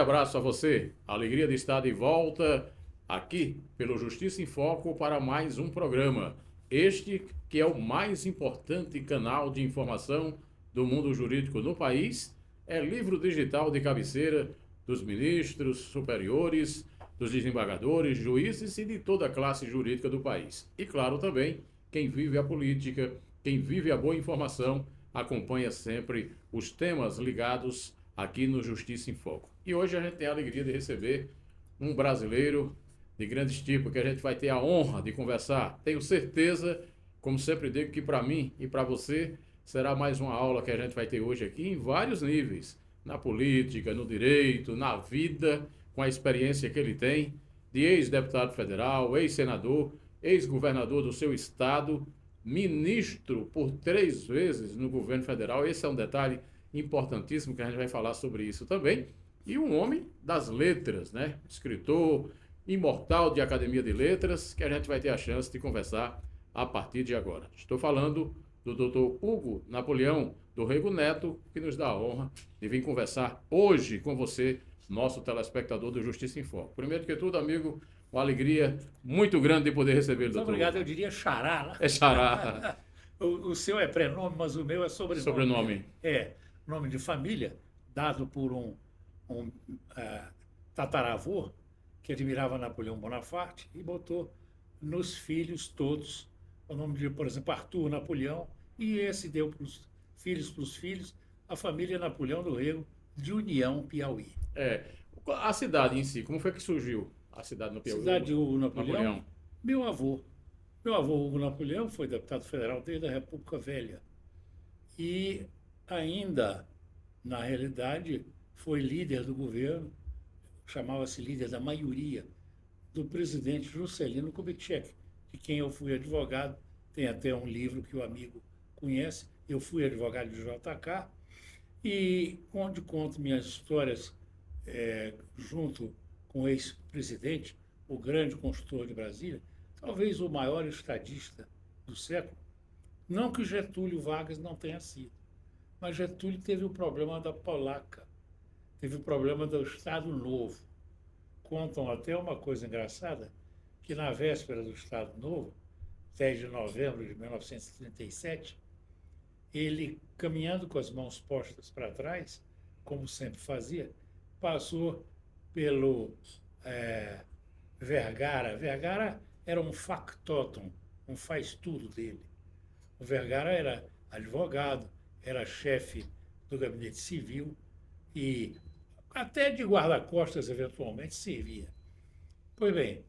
abraço a você. Alegria de estar de volta aqui pelo Justiça em Foco para mais um programa. Este que é o mais importante canal de informação do mundo jurídico no país, é livro digital de cabeceira dos ministros superiores, dos desembargadores, juízes e de toda a classe jurídica do país. E claro também, quem vive a política, quem vive a boa informação, acompanha sempre os temas ligados aqui no Justiça em Foco. E hoje a gente tem a alegria de receber um brasileiro de grande estirpe, que a gente vai ter a honra de conversar. Tenho certeza, como sempre digo, que para mim e para você será mais uma aula que a gente vai ter hoje aqui em vários níveis, na política, no direito, na vida, com a experiência que ele tem de ex-deputado federal, ex-senador, ex-governador do seu estado, ministro por 3 vezes no governo federal. Esse é um detalhe importantíssimo que a gente vai falar sobre isso também. E um homem das letras, né? Escritor, imortal de Academia de Letras, que a gente vai ter a chance de conversar a partir de agora. Estou falando do Dr. Hugo Napoleão do Rego Neto, que nos dá a honra de vir conversar hoje com você, nosso telespectador do Justiça em Foco. Primeiro que tudo, amigo, uma alegria muito grande de poder recebê-lo, doutor. Muito obrigado, eu diria xará, né? É xará. O seu é prenome, mas o meu é sobrenome. Sobrenome. É, nome de família, dado por um tataravô que admirava Napoleão Bonaparte e botou nos filhos todos o nome de, por exemplo, Arthur Napoleão, e esse deu para os filhos, a família Napoleão do Rego de União, Piauí. A cidade em si, como foi que surgiu a cidade no Piauí? Cidade de Hugo Napoleão. Meu avô Hugo Napoleão foi deputado federal desde a República Velha e ainda, na realidade, foi líder do governo, chamava-se líder da maioria, do presidente Juscelino Kubitschek, de quem eu fui advogado. Tem até um livro que o amigo conhece. Eu fui advogado de JK e onde conto minhas histórias junto com o ex-presidente, o grande consultor de Brasília, talvez o maior estadista do século. Não que Getúlio Vargas não tenha sido, mas Getúlio teve o problema da polaca, teve o problema do Estado Novo. Contam até uma coisa engraçada, que na véspera do Estado Novo, 10 de novembro de 1937, ele, caminhando com as mãos postas para trás, como sempre fazia, passou pelo Vergara. Vergara era um factotum, um faz-tudo dele. O Vergara era advogado, era chefe do gabinete civil e até de guarda-costas eventualmente servia. Pois bem,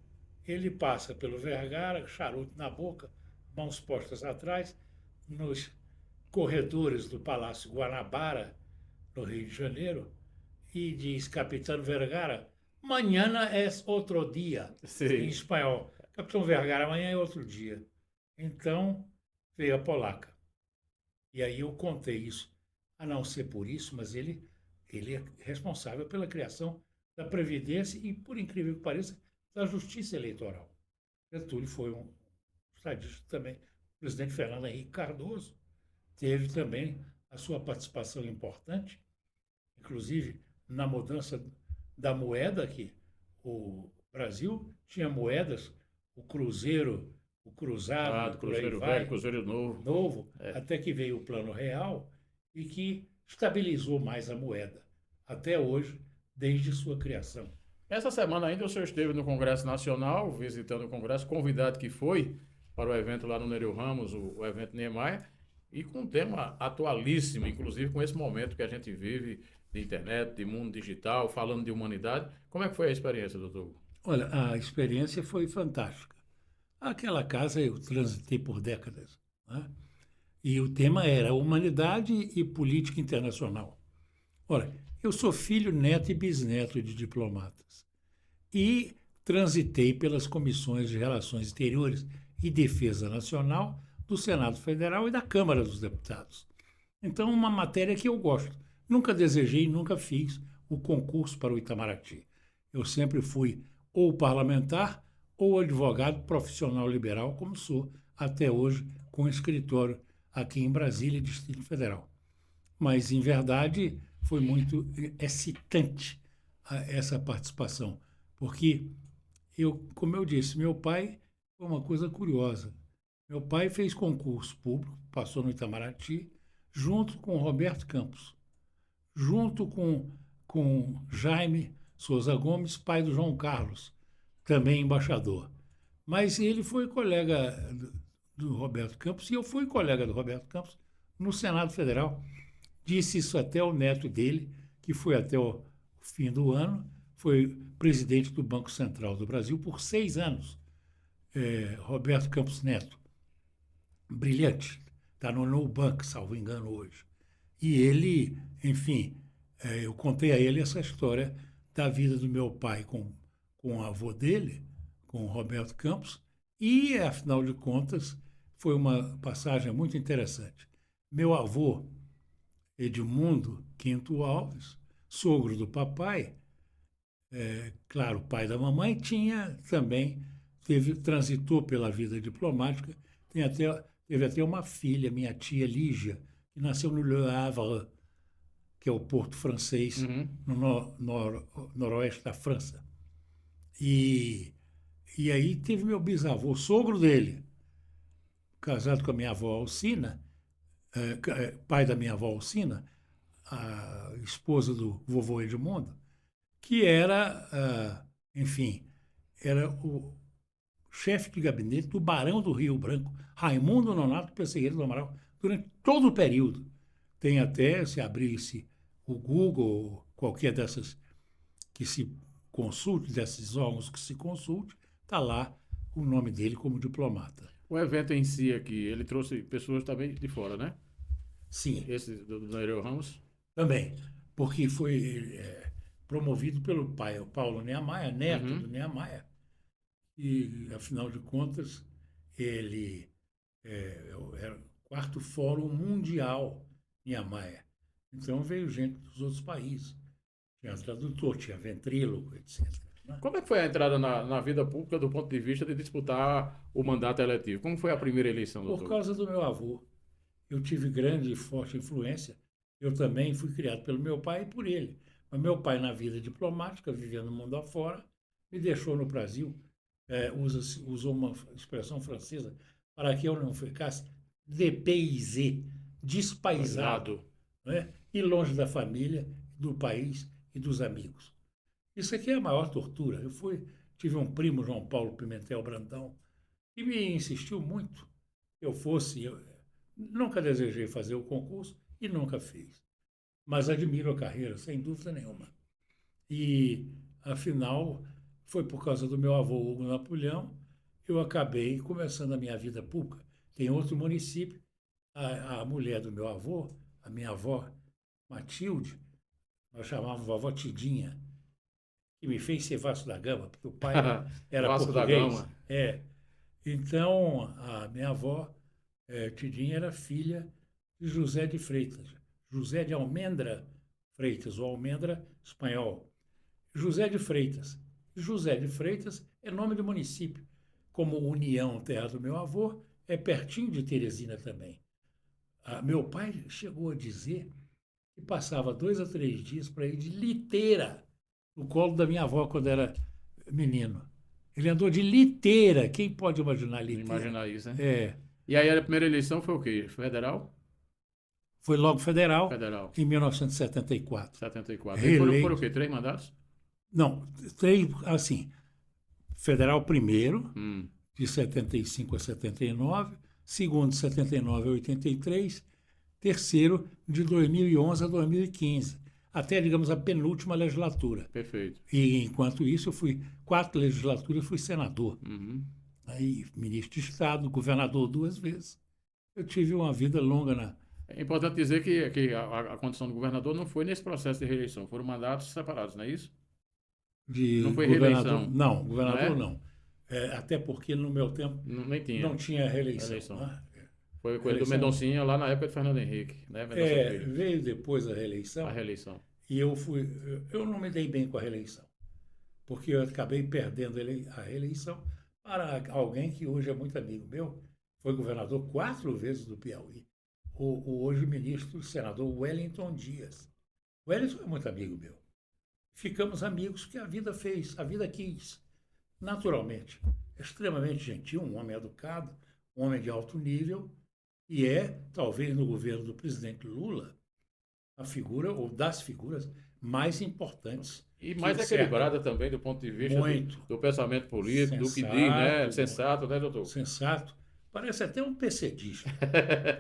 ele passa pelo Vergara, charuto na boca, mãos postas atrás, nos corredores do Palácio Guanabara, no Rio de Janeiro, e diz: Capitão Vergara, mañana es outro dia. Sim. Em espanhol. Capitão Vergara, amanhã é outro dia. Então, veio a polaca. E aí eu contei isso. A não ser por isso, mas ele é responsável pela criação da Previdência e, por incrível que pareça, da Justiça Eleitoral. Getúlio foi um estadista também. O presidente Fernando Henrique Cardoso teve também a sua participação importante, inclusive na mudança da moeda, que o Brasil tinha moedas, o cruzeiro, o cruzado, Cruzeiro Velho, Cruzeiro Novo. Até que veio o Plano Real e que estabilizou mais a moeda, até hoje, desde sua criação. Essa semana ainda o senhor esteve no Congresso Nacional, visitando o Congresso, convidado que foi para o evento lá no Nereu Ramos, o evento Niemeyer, e com um tema atualíssimo, inclusive com esse momento que a gente vive de internet, de mundo digital, falando de humanidade. Como é que foi a experiência, doutor Hugo? Olha, a experiência foi fantástica. Aquela casa eu transitei por décadas, né? E o tema era humanidade e política internacional. Ora, eu sou filho, neto e bisneto de diplomatas e transitei pelas comissões de Relações Exteriores e Defesa Nacional do Senado Federal e da Câmara dos Deputados. Então, uma matéria que eu gosto. Nunca desejei, nunca fiz o concurso para o Itamaraty. Eu sempre fui ou parlamentar ou advogado profissional liberal, como sou até hoje, com escritório aqui em Brasília, Distrito Federal. Mas, em verdade, foi muito excitante essa participação, porque como eu disse, meu pai foi uma coisa curiosa. Meu pai fez concurso público, passou no Itamaraty, junto com Roberto Campos, junto com Jaime Souza Gomes, pai do João Carlos, também embaixador. Mas ele foi colega do Roberto Campos e eu fui colega do Roberto Campos no Senado Federal. Disse isso até o neto dele, que foi até o fim do ano, foi presidente do Banco Central do Brasil por 6 anos. Roberto Campos Neto, brilhante, está no Nubank, salvo engano, hoje. E ele, enfim, eu contei a ele essa história da vida do meu pai com o avô dele, com o Roberto Campos, e, afinal de contas, foi uma passagem muito interessante. Meu avô, Edmundo Quinto Alves, sogro do papai, claro, pai da mamãe, transitou pela vida diplomática, teve até uma filha, minha tia Lígia, que nasceu no Le Havre, que é o porto francês, no noroeste da França. E aí teve meu bisavô, sogro dele, casado com a minha avó Alcina, pai da minha avó Alcina, a esposa do vovô Edmundo, que era, enfim, era o chefe de gabinete do Barão do Rio Branco, Raimundo Nonato Pessegueiro do Amaral, durante todo o período. Tem até, se abrisse o Google, qualquer dessas que se consulte, desses órgãos que se consulte, está lá o nome dele como diplomata. O evento em si aqui, ele trouxe pessoas também de fora, né? Sim. Esse do Nereu Ramos? Também, porque foi promovido pelo pai, o Paulo Niemeyer, neto do Niemeyer. E, afinal de contas, ele era o 4º Fórum Mundial Niemeyer. Então veio gente dos outros países. Tinha tradutor, tinha ventríloco, etc. Como é que foi a entrada na vida pública do ponto de vista de disputar o mandato eletivo? Como foi a primeira eleição, doutor? Por causa do meu avô. Eu tive grande e forte influência. Eu também fui criado pelo meu pai e por ele. Mas meu pai, na vida diplomática, vivendo no mundo afora, me deixou no Brasil. Usou uma expressão francesa para que eu não ficasse dépaysé, despaisado, né? E longe da família, do país e dos amigos. Isso aqui é a maior tortura. Tive um primo, João Paulo Pimentel Brandão, que me insistiu muito que eu fosse. Eu nunca desejei fazer o concurso e nunca fiz. Mas admiro a carreira, sem dúvida nenhuma. E, afinal, foi por causa do meu avô Hugo Napoleão que eu acabei começando a minha vida pública. Tem outro município, a mulher do meu avô, a minha avó Matilde, nós chamávamos vovó Tidinha, que me fez ser Vasco da Gama, porque o pai era Vasco da português. Gama. Então, a minha avó Tidinha era filha de José de Freitas, José de Almendra Freitas, ou Almendra espanhol. José de Freitas. José de Freitas é nome de município. Como União, terra do meu avô, é pertinho de Teresina também. Meu pai chegou a dizer que passava 2 a 3 dias para ir de liteira no colo da minha avó quando era menino. Ele andou de liteira. Quem pode imaginar liteira? Imaginar isso, né? É. E aí a primeira eleição foi o quê? Federal? Foi logo federal, Federal. em 1974. 74. E foram o quê? 3 mandatos? Não, 3, assim, federal primeiro, de 75 a 79, segundo de 79 a 83, terceiro de 2011 a 2015, até, digamos, a penúltima legislatura. Perfeito. E, enquanto isso, eu fui 4 legislaturas, fui senador. Aí, ministro de Estado, governador 2 vezes. Eu tive uma vida longa na... É importante dizer que a condição do governador não foi nesse processo de reeleição, foram mandatos separados, não é isso? Não foi reeleição? Não, governador não. Até porque no meu tempo não tinha reeleição. Né? Foi coisa do Mendoncinha lá na época de Fernando Henrique. Né? Veio depois a reeleição. A reeleição. E eu não me dei bem com a reeleição, porque eu acabei perdendo a reeleição para alguém que hoje é muito amigo meu, foi governador 4 vezes do Piauí, o hoje ministro, senador Wellington Dias. O Wellington é muito amigo meu. Ficamos amigos que a vida fez, a vida quis. Naturalmente, extremamente gentil, um homem educado, um homem de alto nível, e talvez no governo do presidente Lula, a figura ou das figuras mais importantes. E que mais equilibrada também do ponto de vista muito do pensamento político, do que diz, né? sensato, Sensato, né, doutor? sensato. Parece até um PCdista.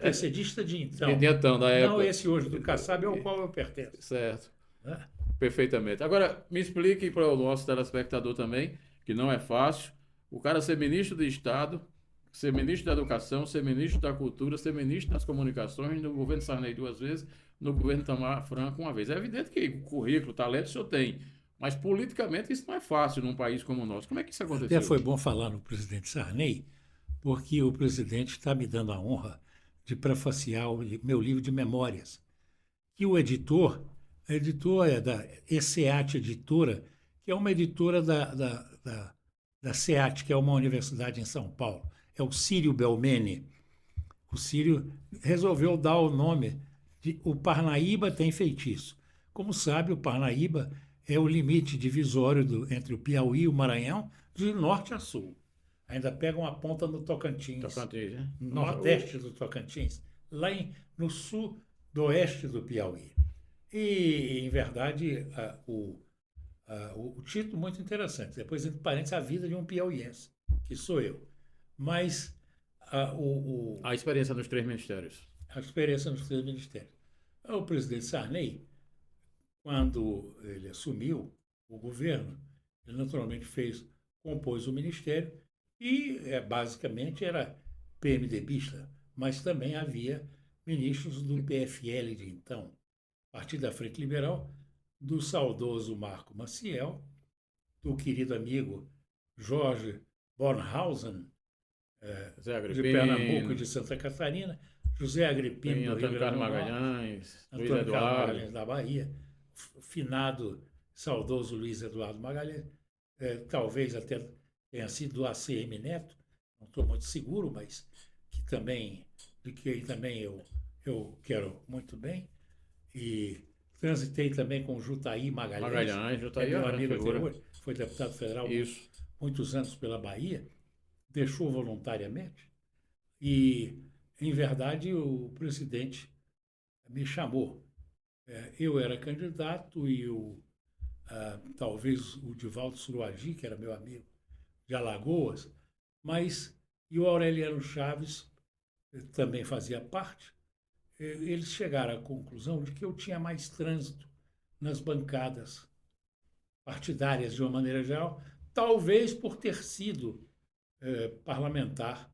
PCdista de então. De então, da Não época. esse hoje do Kassab ao qual eu pertenço. Certo. Né? Perfeitamente. Agora, me explique para o nosso telespectador também, que não é fácil, o cara ser ministro de Estado, ser ministro da Educação, ser ministro da Cultura, ser ministro das Comunicações, no governo Sarney 2 vezes, no governo Itamar Franco 1 vez. É evidente que o currículo, o talento o senhor tem, mas politicamente isso não é fácil num país como o nosso. Como é que isso aconteceu? Até foi bom falar no presidente Sarney, porque o presidente está me dando a honra de prefaciar o meu livro de memórias, que o editor, a editora é da ESEAT Editora, que é uma editora da SEAT, que é uma universidade em São Paulo. É o Círio Belmene. O Círio resolveu dar o nome de O Parnaíba Tem Feitiço. Como sabe, o Parnaíba é o limite divisório entre o Piauí e o Maranhão, de norte a sul. Ainda pega uma ponta no Tocantins, Tocantins, né? nordeste do Tocantins, lá no sul-oeste do Piauí. E, em verdade, o título muito interessante. Depois, entre parênteses, a vida de um piauiense, que sou eu. Mas a experiência nos 3 ministérios. A experiência nos 3 ministérios. O presidente Sarney, quando ele assumiu o governo, ele naturalmente compôs o ministério e basicamente era PMDBista, mas também havia ministros do PFL de então, Partido da Frente Liberal, do saudoso Marco Maciel, do querido amigo Jorge Bornhausen, de Pernambuco e de Santa Catarina, José Agripino do Rio Grande do Norte, Magalhães, Luiz Antônio Carlos Eduardo Magalhães da Bahia, finado saudoso Luiz Eduardo Magalhães, talvez até tenha sido do ACM Neto, não estou muito seguro, mas de que também eu quero muito bem. E transitei também com o Jutaí Magalhães, Jutaí meu amigo até hoje, foi deputado federal muitos anos pela Bahia, deixou voluntariamente e, em verdade, o presidente me chamou. Eu era candidato e talvez o Divaldo Suruagi, que era meu amigo de Alagoas, e o Aureliano Chaves também fazia parte. Eles chegaram à conclusão de que eu tinha mais trânsito nas bancadas partidárias de uma maneira geral, talvez por ter sido parlamentar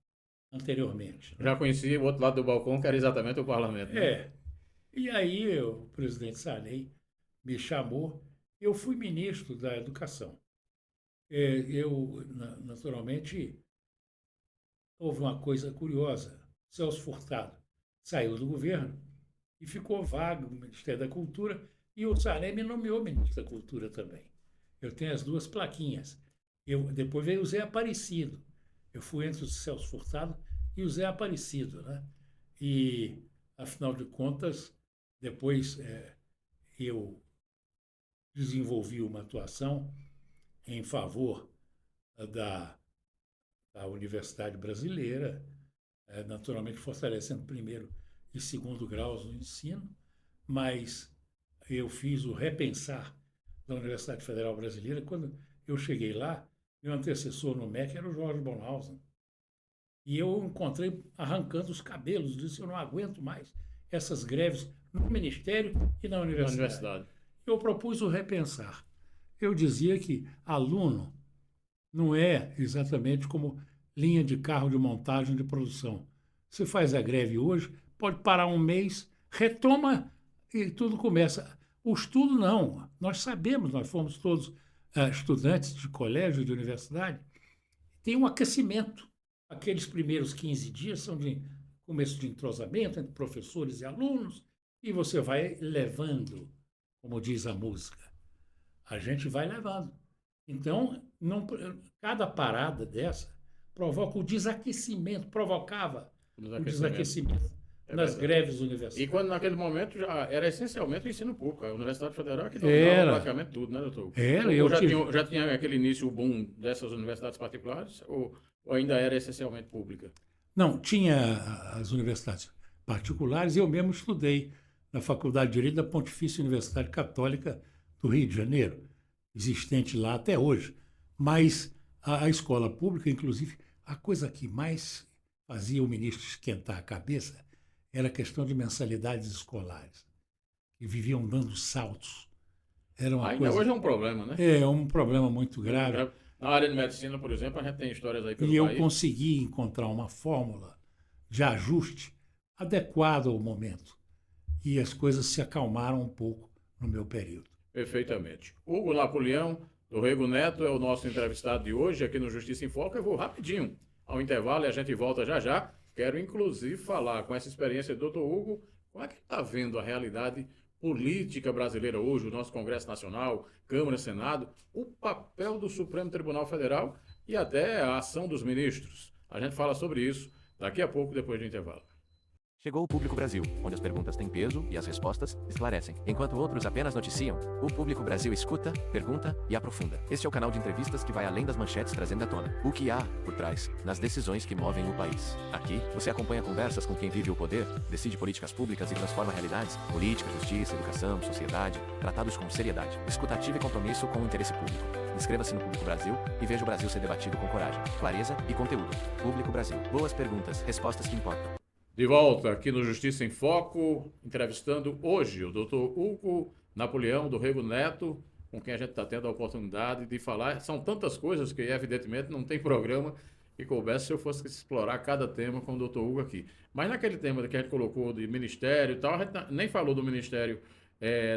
anteriormente. Já conheci o outro lado do balcão, que era exatamente o parlamento. Né? E aí o presidente Sarney me chamou, eu fui ministro da Educação. Naturalmente, houve uma coisa curiosa. Celso Furtado saiu do governo e ficou vago o Ministério da Cultura e o Sarney me nomeou ministro da Cultura também. Eu tenho as 2 plaquinhas. Depois veio o Zé Aparecido. Eu fui entre o Celso Furtado e o Zé Aparecido. Né? E, afinal de contas, depois eu desenvolvi uma atuação em favor da Universidade Brasileira, naturalmente fortalecendo primeiro e segundo graus no ensino, mas eu fiz o repensar da Universidade Federal Brasileira. Quando eu cheguei lá, meu antecessor no MEC era o Jorge Bornhausen. E eu encontrei arrancando os cabelos, disse: eu não aguento mais essas greves no Ministério e na universidade. Eu propus o repensar. Eu dizia que aluno não é exatamente como linha de carro de montagem de produção. Você faz a greve hoje, pode parar um mês, retoma e tudo começa. O estudo não. Nós sabemos, nós fomos todos estudantes de colégio, de universidade, tem um aquecimento. Aqueles primeiros 15 dias são de começo de entrosamento entre professores e alunos, e você vai levando, como diz a música. A gente vai levando. Então, cada parada dessa provoca o desaquecimento, provocava o desaquecimento nas verdade. greves E universitárias. quando naquele momento já era essencialmente o ensino público. A Universidade Federal é que dominava Era. praticamente tudo, né, doutor? Era, Ou eu já tive. tinha, já tinha aquele início, o boom dessas universidades particulares, ou ainda era essencialmente pública? Não, tinha as universidades particulares, e eu mesmo estudei na Faculdade de Direito da Pontifícia Universidade Católica do Rio de Janeiro, existente lá até hoje. Mas a escola pública, inclusive, a coisa que mais fazia o ministro esquentar a cabeça era a questão de mensalidades escolares, que viviam dando saltos. Era uma Ainda coisa, hoje é um problema, né? um problema muito Muito grave. grave. Na área de medicina, por exemplo, a gente tem histórias aí pelo E eu país. consegui encontrar uma fórmula de ajuste adequada ao momento. E as coisas se acalmaram um pouco no meu período. Perfeitamente. Hugo Napoleão, do Rego Neto, é o nosso entrevistado de hoje aqui no Justiça em Foco. Eu vou rapidinho ao intervalo e a gente volta já já. Quero, inclusive, falar com essa experiência do doutor Hugo, como é que está vendo a realidade política brasileira hoje, o nosso Congresso Nacional, Câmara, Senado, o papel do Supremo Tribunal Federal e até a ação dos ministros. A gente fala sobre isso daqui a pouco, depois do intervalo. Chegou o Público Brasil, onde as perguntas têm peso e as respostas esclarecem. Enquanto outros apenas noticiam, o Público Brasil escuta, pergunta e aprofunda. Este é o canal de entrevistas que vai além das manchetes, trazendo à tona o que há por trás nas decisões que movem o país. Aqui, você acompanha conversas com quem vive o poder, decide políticas públicas e transforma realidades, política, justiça, educação, sociedade, tratados com seriedade, escutativa e compromisso com o interesse público. Inscreva-se no Público Brasil e veja o Brasil ser debatido com coragem, clareza e conteúdo. Público Brasil. Boas perguntas, respostas que importam. De volta aqui no Justiça em Foco, entrevistando hoje o doutor Hugo Napoleão, do Rego Neto, com quem a gente está tendo a oportunidade de falar. São tantas coisas que, evidentemente, não tem programa que coubesse se eu fosse explorar cada tema com o doutor Hugo aqui. Mas naquele tema que a gente colocou de ministério e tal, a gente nem falou do Ministério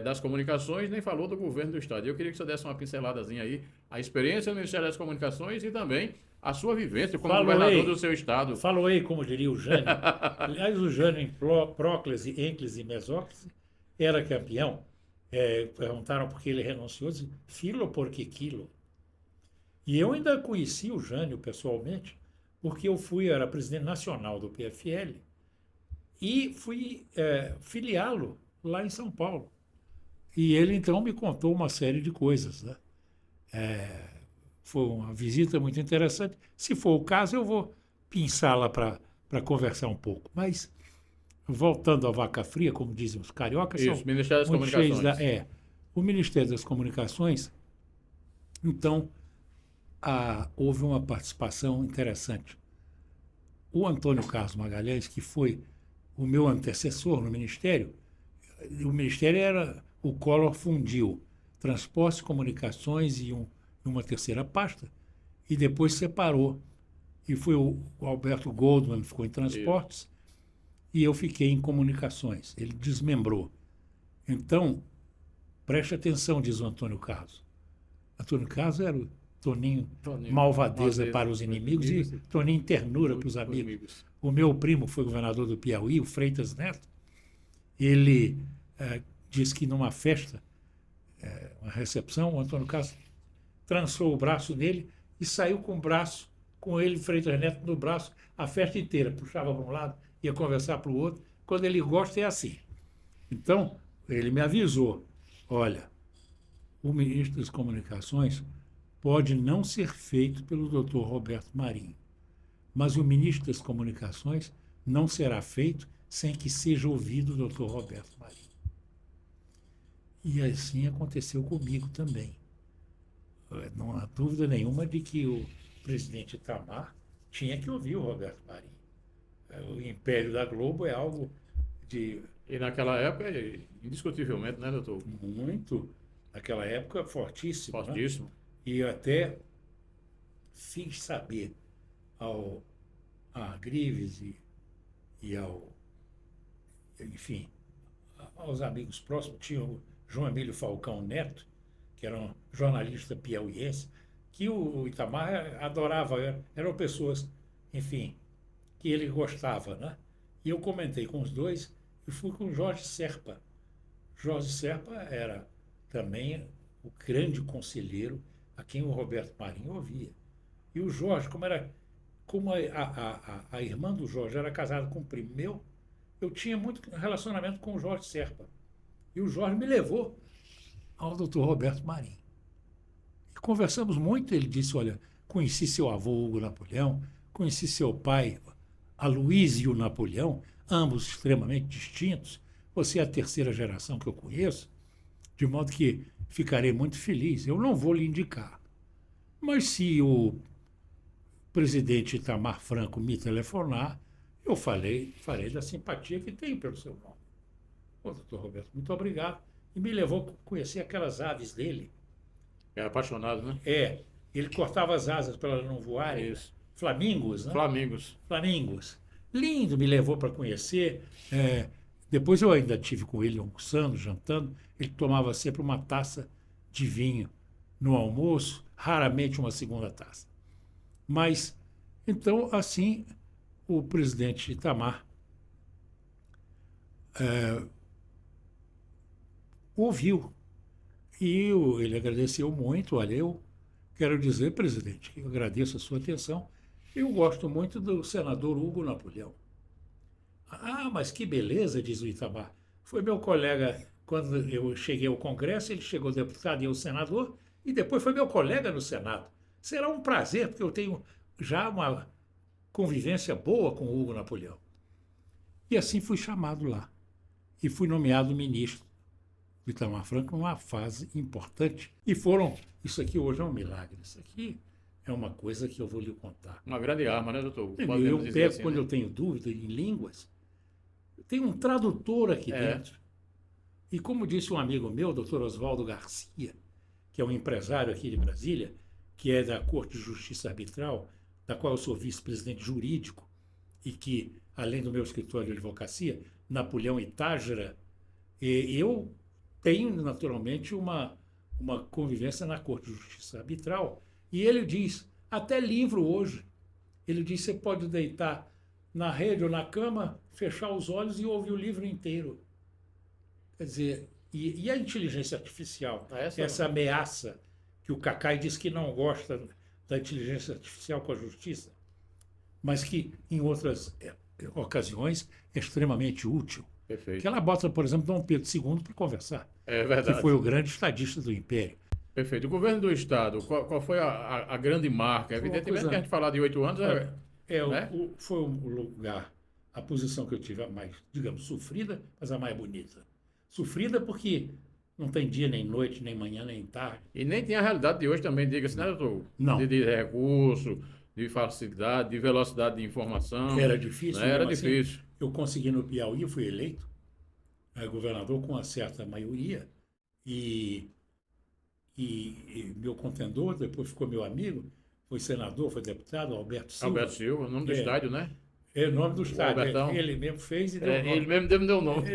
das Comunicações, nem falou do governo do Estado. Eu queria que você desse uma pinceladazinha aí, a experiência no Ministério das Comunicações e também a sua vivência como governador do seu estado. Falou aí, como diria o Jânio. Aliás, o Jânio em Próclise, Ênclise e Mesóclise era campeão. Perguntaram por que ele renunciou, disse, filo porque quilo. E eu ainda conheci o Jânio pessoalmente, porque era presidente nacional do PFL e fui filiá-lo lá em São Paulo. E ele, então, me contou uma série de coisas, né? Foi uma visita muito interessante. Se for o caso, eu vou pinçá-la para conversar um pouco. Mas, voltando à vaca fria, como dizem os cariocas, isso, Ministério das Comunicações. O Ministério das Comunicações, então, houve uma participação interessante. O Antônio Carlos Magalhães, que foi o meu antecessor no Ministério, o Ministério era, o Collor fundiu Transportes, Comunicações e uma terceira pasta, e depois separou. E foi o Alberto Goldman ficou em Transportes, isso, e eu fiquei em Comunicações. Ele desmembrou. Então, preste atenção, diz o Antônio Carlos. Antônio Carlos era o Toninho malvadeza para os inimigos e Toninho ternura para os amigos. O meu primo foi governador do Piauí, o Freitas Neto. Ele disse que numa festa, uma recepção, o Antônio Carlos trançou o braço nele e saiu com o braço, com ele, Freitas Neto, no braço, a festa inteira. Puxava para um lado, ia conversar para o outro. Quando ele gosta, é assim. Então, ele me avisou, olha, o ministro das Comunicações pode não ser feito pelo doutor Roberto Marinho, mas o ministro das Comunicações não será feito sem que seja ouvido o doutor Roberto Marinho. E assim aconteceu comigo também. Não há dúvida nenhuma de que o presidente Itamar tinha que ouvir o Roberto Marinho. O império da Globo é algo de... E naquela época, indiscutivelmente, né, doutor? Muito. Naquela época, fortíssimo. Fortíssimo. Né? E eu até fiz saber a Grives e aos amigos próximos, tinha o João Emílio Falcão Neto, que era um jornalista piauiense, que o Itamar adorava, eram pessoas, enfim, que ele gostava, né? E eu comentei com os dois e fui com o Jorge Serpa. Jorge Serpa era também o grande conselheiro a quem o Roberto Marinho ouvia. E o Jorge, como a irmã do Jorge era casada com um primo meu, eu tinha muito relacionamento com o Jorge Serpa. E o Jorge me levou ao Dr. Roberto Marinho. E conversamos muito, ele disse, olha, conheci seu avô Hugo Napoleão, conheci seu pai Aloísio Napoleão, ambos extremamente distintos. Você é a terceira geração que eu conheço, de modo que ficarei muito feliz. Eu não vou lhe indicar. Mas se o presidente Itamar Franco me telefonar, eu farei da simpatia que tenho pelo seu nome. Ô, doutor Roberto, muito obrigado. E me levou a conhecer aquelas aves dele. É apaixonado, né? Ele cortava as asas para elas não voarem. Isso. Flamingos, né? Flamingos. Lindo, me levou para conhecer. Depois eu ainda tive com ele almoçando, jantando. Ele tomava sempre uma taça de vinho no almoço, raramente uma segunda taça. Mas, então, assim, o presidente Itamar ouviu. E ele agradeceu muito. Olha, eu quero dizer, presidente, que eu agradeço a sua atenção. Eu gosto muito do senador Hugo Napoleão. Ah, mas que beleza, diz o Itamar. Foi meu colega, quando eu cheguei ao Congresso, ele chegou deputado e eu senador, e depois foi meu colega no Senado. Será um prazer, porque eu tenho já uma convivência boa com o Hugo Napoleão. E assim fui chamado lá. E fui nomeado ministro do Itamar Franco numa fase importante. E isso aqui hoje é um milagre, isso aqui é uma coisa que eu vou lhe contar. Uma grande arma, né, doutor? Eu pego, assim, quando eu tenho dúvida em línguas, tem um tradutor aqui dentro. E como disse um amigo meu, o doutor Oswaldo Garcia, que é um empresário aqui de Brasília, que é da Corte de Justiça Arbitral, da qual eu sou vice-presidente jurídico, e que, além do meu escritório de advocacia, Napoleão e Tágira, eu tenho, naturalmente, uma convivência na Corte de Justiça Arbitral. E ele diz, até livro hoje, ele diz, você pode deitar na rede ou na cama, fechar os olhos e ouvir o livro inteiro. Quer dizer, e a inteligência artificial? Essa ameaça que o Cacai diz que não gosta da inteligência artificial com a justiça, mas que, em outras ocasiões, é extremamente útil. Perfeito. Que ela bota, por exemplo, Dom Pedro II para conversar. É verdade. Que foi o grande estadista do Império. Perfeito. O governo do Estado, qual foi a grande marca? Evidentemente que a gente falar de 8 anos né? Foi um lugar, a posição que eu tive a mais, digamos, sofrida, mas a mais bonita. Sofrida porque não tem dia, nem noite, nem manhã, nem tarde. E nem tem a realidade de hoje também, diga-se, né, doutor? Não. De recurso, de facilidade, de velocidade de informação. Era difícil. Né? Era difícil. Assim, eu consegui no Piauí, fui eleito governador com uma certa maioria e meu contendor, depois ficou meu amigo, foi senador, foi deputado, Alberto Silva. Alberto Silva, o nome do estádio, né? É o nome do estádio. Ele mesmo fez e deu o nome. Ele mesmo deu o nome.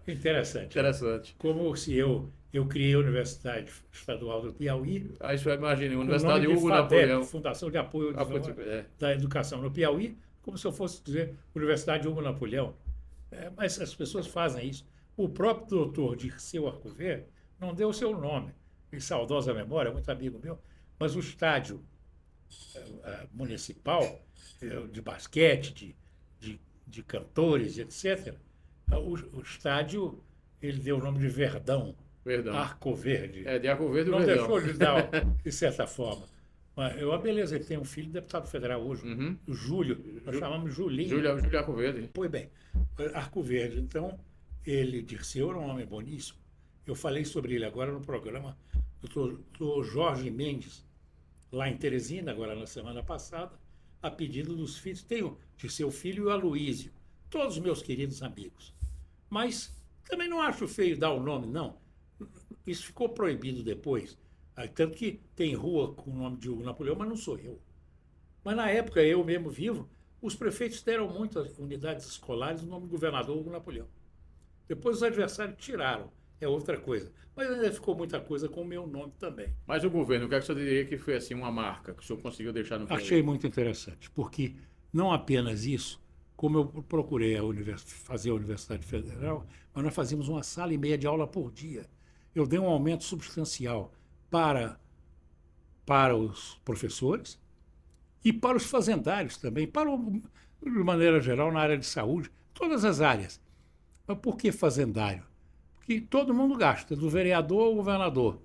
Interessante. Interessante. Como se eu criei a Universidade Estadual do Piauí. Aí você imagina, Universidade Hugo Napoleão. Fundação de Apoio da Educação no Piauí, como se eu fosse dizer Universidade Hugo Napoleão. Mas as pessoas fazem isso. O próprio doutor Dirceu Arcover não deu o seu nome, em saudosa memória, muito amigo meu, mas o estádio municipal de basquete, de cantores, etc., o estádio, ele deu o nome de Verdão. Arco Verde. De Arco Verde não Verdão. Deixou de dar, de certa forma. Mas beleza, ele tem um filho deputado federal hoje, o Júlio, nós chamamos Julinho. Júlio Arco Verde. Pois bem, Arco Verde. Então, ele, Dirceu, era um homem boníssimo. Eu falei sobre ele agora no programa do Jorge Mendes, lá em Teresina, agora na semana passada, a pedido dos filhos. Tenho Dirceu Filho e o Aloísio, todos os meus queridos amigos. Mas também não acho feio dar o nome, não. Isso ficou proibido depois. Tanto que tem rua com o nome de Hugo Napoleão, mas não sou eu. Mas na época, eu mesmo vivo, os prefeitos deram muitas unidades escolares o nome do governador Hugo Napoleão. Depois os adversários tiraram, é outra coisa. Mas ainda ficou muita coisa com o meu nome também. Mas o governo, o que é que o senhor diria que foi assim, uma marca que o senhor conseguiu deixar no Achei muito interessante, porque não apenas isso, como eu procurei fazer a Universidade Federal, mas nós fazíamos 1,5 de aula por dia. Eu dei um aumento substancial para os professores e para os fazendários também, de maneira geral, na área de saúde, todas as áreas. Mas por que fazendário? Porque todo mundo gasta, do vereador ao governador.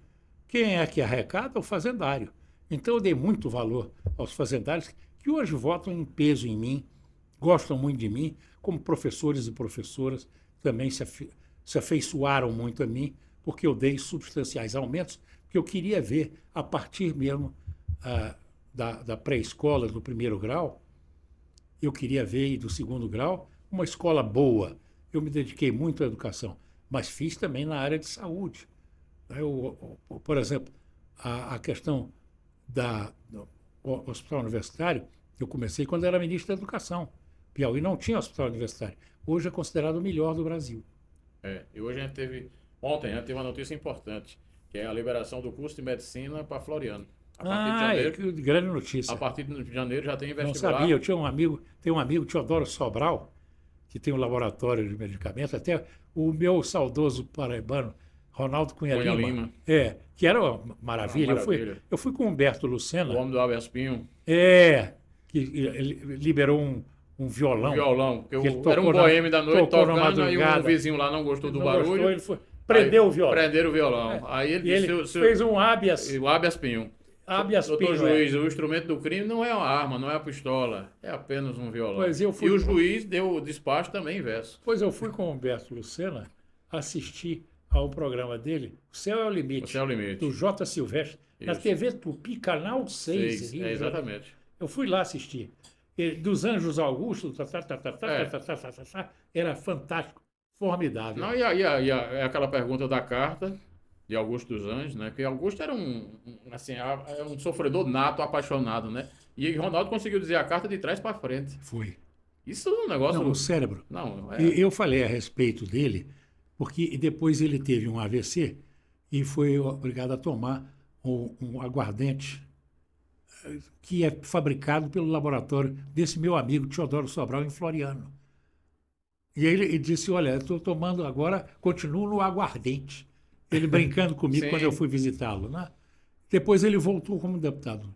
Quem é que arrecada? O fazendário. Então eu dei muito valor aos fazendários que hoje votam em peso em mim, gostam muito de mim, como professores e professoras também se afeiçoaram muito a mim, porque eu dei substanciais aumentos, que eu queria ver, a partir mesmo da pré-escola, do primeiro grau, eu queria ver, e do segundo grau, uma escola boa. Eu me dediquei muito à educação, mas fiz também na área de saúde. Por exemplo, a questão do hospital universitário, eu comecei quando era ministro da Educação. Piauí não tinha hospital universitário. Hoje é considerado o melhor do Brasil. E hoje ontem a gente teve uma notícia importante, que é a liberação do curso de medicina para Floriano. A partir de janeiro, que grande notícia. A partir de janeiro já tem Não vestibular. sabia, eu tinha tenho um amigo, Teodoro Sobral, que tem um laboratório de medicamentos, até o meu saudoso paraibano, Ronaldo Cunha Lima. Que era uma maravilha. Eu fui com o Humberto Lucena. O homem do Habeas Pinho. Que ele liberou um violão. Porque era um boêmio da noite tocando, e um vizinho lá não gostou do barulho. Ele prendeu o violão. Prenderam o violão. Aí ele fez um habeas. O Habeas Pinho. Doutor juiz, o instrumento do crime não é uma arma, não é a pistola, é apenas um violão. E o juiz deu o despacho também inverso. Pois eu fui com o Humberto Lucena assistir ao programa dele, O Céu é o Limite, O Céu é o Limite. do J. Silvestre, na TV Tupi, Canal 6. Exatamente. Eu fui lá assistir. Dos Anjos Augusto, era fantástico, formidável. Não, e aquela pergunta da carta de Augusto dos Anjos, né? Que Augusto era um sofredor nato, apaixonado, né? E Ronaldo conseguiu dizer a carta de trás para frente. Foi. Isso é um negócio... Não, o cérebro. Não, Eu falei a respeito dele, porque depois ele teve um AVC e foi obrigado a tomar um aguardente que é fabricado pelo laboratório desse meu amigo Teodoro Sobral, em Floriano. E ele disse, olha, eu estou tomando agora, continuo no aguardente. Ele brincando comigo quando eu fui visitá-lo, né? Depois ele voltou como deputado.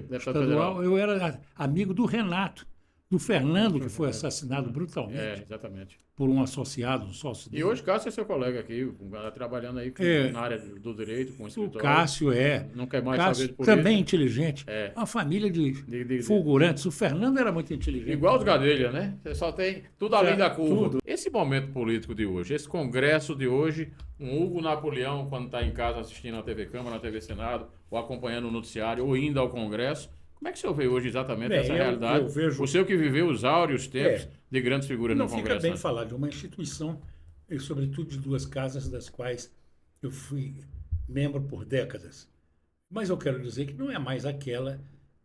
Deputado federal. Eu era amigo do Renato, do Fernando, que foi assassinado brutalmente. Exatamente. Por um associado, um sócio dele. E hoje Cássio é seu colega aqui, trabalhando aí na área do direito, com o escritório. O Cássio não quer mais Cássio, saber de política. também inteligente. Uma família de fulgurantes. O Fernando era muito inteligente. Igual os Gadelha, né? Você só tem tudo além da curva. Tudo. Esse momento político de hoje, esse congresso de hoje, um Hugo Napoleão, quando está em casa assistindo a TV Câmara, na TV Senado, ou acompanhando o noticiário, ou indo ao congresso, como é que o senhor vê hoje exatamente essa realidade? O senhor que viveu os áureos tempos de grandes figuras no Congresso. Não fica bem falar de uma instituição, e sobretudo de duas casas das quais eu fui membro por décadas. Mas eu quero dizer que não é mais aquela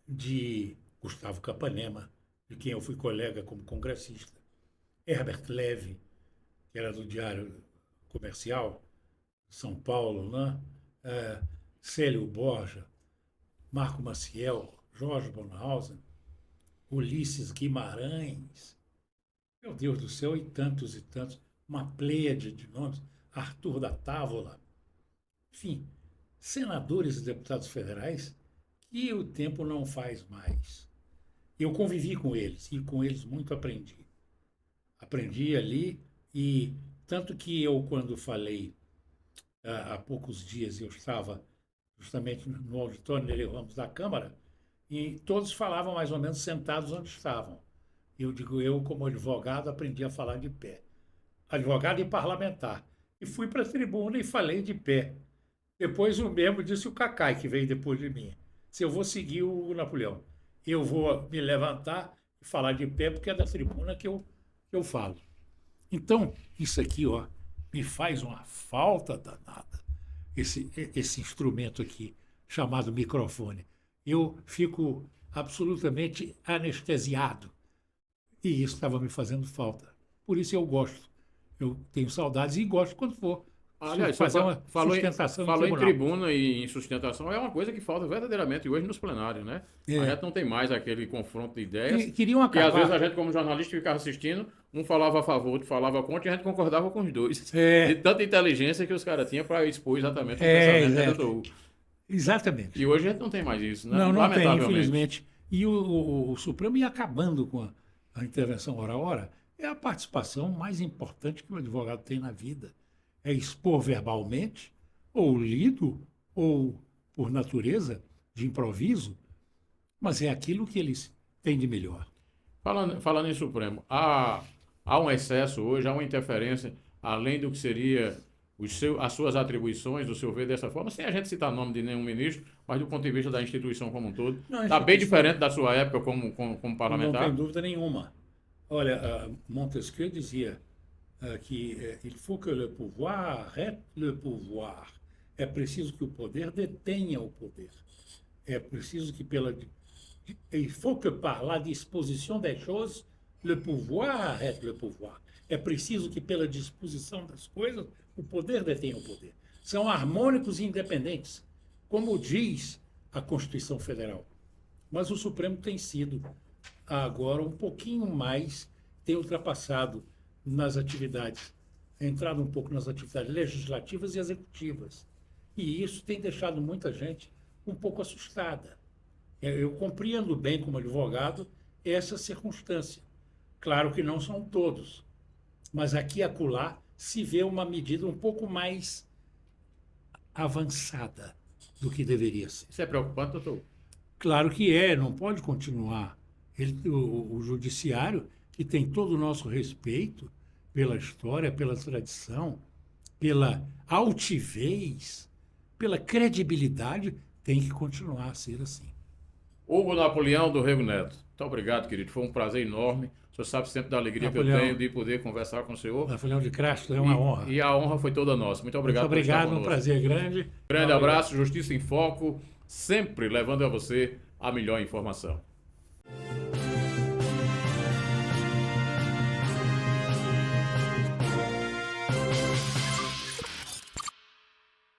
de Gustavo Capanema, de quem eu fui colega como congressista, Herbert Levy, que era do Diário Comercial, São Paulo, né? Célio Borja, Marco Maciel, Jorge Bonhausen, Ulisses Guimarães, meu Deus do céu, e tantos, uma pleiade de nomes, Arthur da Távola, enfim, senadores e deputados federais que o tempo não faz mais. Eu convivi com eles, e com eles muito aprendi. Aprendi ali, e tanto que eu, quando falei, há poucos dias, eu estava justamente no auditório Nereu Ramos da Câmara, e todos falavam mais ou menos sentados onde estavam. Eu, como advogado, aprendi a falar de pé. Advogado e parlamentar. E fui para a tribuna e falei de pé. Depois o mesmo disse o Cacai, que veio depois de mim. Se eu vou seguir o Napoleão, eu vou me levantar e falar de pé, porque é da tribuna que eu falo. Então, isso aqui, me faz uma falta danada, esse instrumento aqui, chamado microfone. Eu fico absolutamente anestesiado. E isso estava me fazendo falta. Por isso eu gosto. Eu tenho saudades e gosto quando for. Aliás, fazer uma sustentação falou em tribuna e em sustentação, é uma coisa que falta verdadeiramente hoje nos plenários, né? A gente não tem mais aquele confronto de ideias. Queriam acabar. E às vezes a gente, como jornalista, ficava assistindo, um falava a favor, outro falava contra, e a gente concordava com os dois. De tanta inteligência que os caras tinham para expor exatamente o pensamento do Hugo. Exatamente. E hoje a gente não tem mais isso, né? Não tem, infelizmente. E o Supremo ia acabando com a intervenção hora a hora, É a participação mais importante que o advogado tem na vida. É expor verbalmente, ou lido, ou por natureza, de improviso, mas é aquilo que eles têm de melhor. Falando em Supremo, há um excesso hoje, há uma interferência, além do que seria as suas atribuições, o seu ver dessa forma, sem a gente citar nome de nenhum ministro, mas do ponto de vista da instituição como um todo. Está bem diferente da sua época como parlamentar? Não tem dúvida nenhuma. Olha, Montesquieu dizia que il faut que le pouvoir arrête le pouvoir. É preciso que o poder detenha o poder. É preciso que il faut que par la disposition des choses, le pouvoir arrête le pouvoir. É preciso que pela disposição das coisas, o poder detenha o poder. São harmônicos e independentes, como diz a Constituição Federal. Mas o Supremo tem sido agora um pouquinho mais, tem ultrapassado nas atividades, entrado um pouco nas atividades legislativas e executivas. E isso tem deixado muita gente um pouco assustada. Eu compreendo bem, como advogado, essa circunstância. Claro que não são todos, mas aqui e acolá se vê uma medida um pouco mais avançada do que deveria ser. Isso é preocupante, doutor? Claro que é, não pode continuar. O judiciário, que tem todo o nosso respeito pela história, pela tradição, pela altivez, pela credibilidade, tem que continuar a ser assim. Hugo Napoleão do Rego Neto. Muito obrigado, querido. Foi um prazer enorme. O senhor sabe sempre da alegria Napoleão, que eu tenho de poder conversar com o senhor. Napoleão de Castro, é uma honra. E a honra foi toda nossa. Muito obrigado. Muito obrigado, um prazer grande. Grande abraço, Justiça em Foco, sempre levando a você a melhor informação.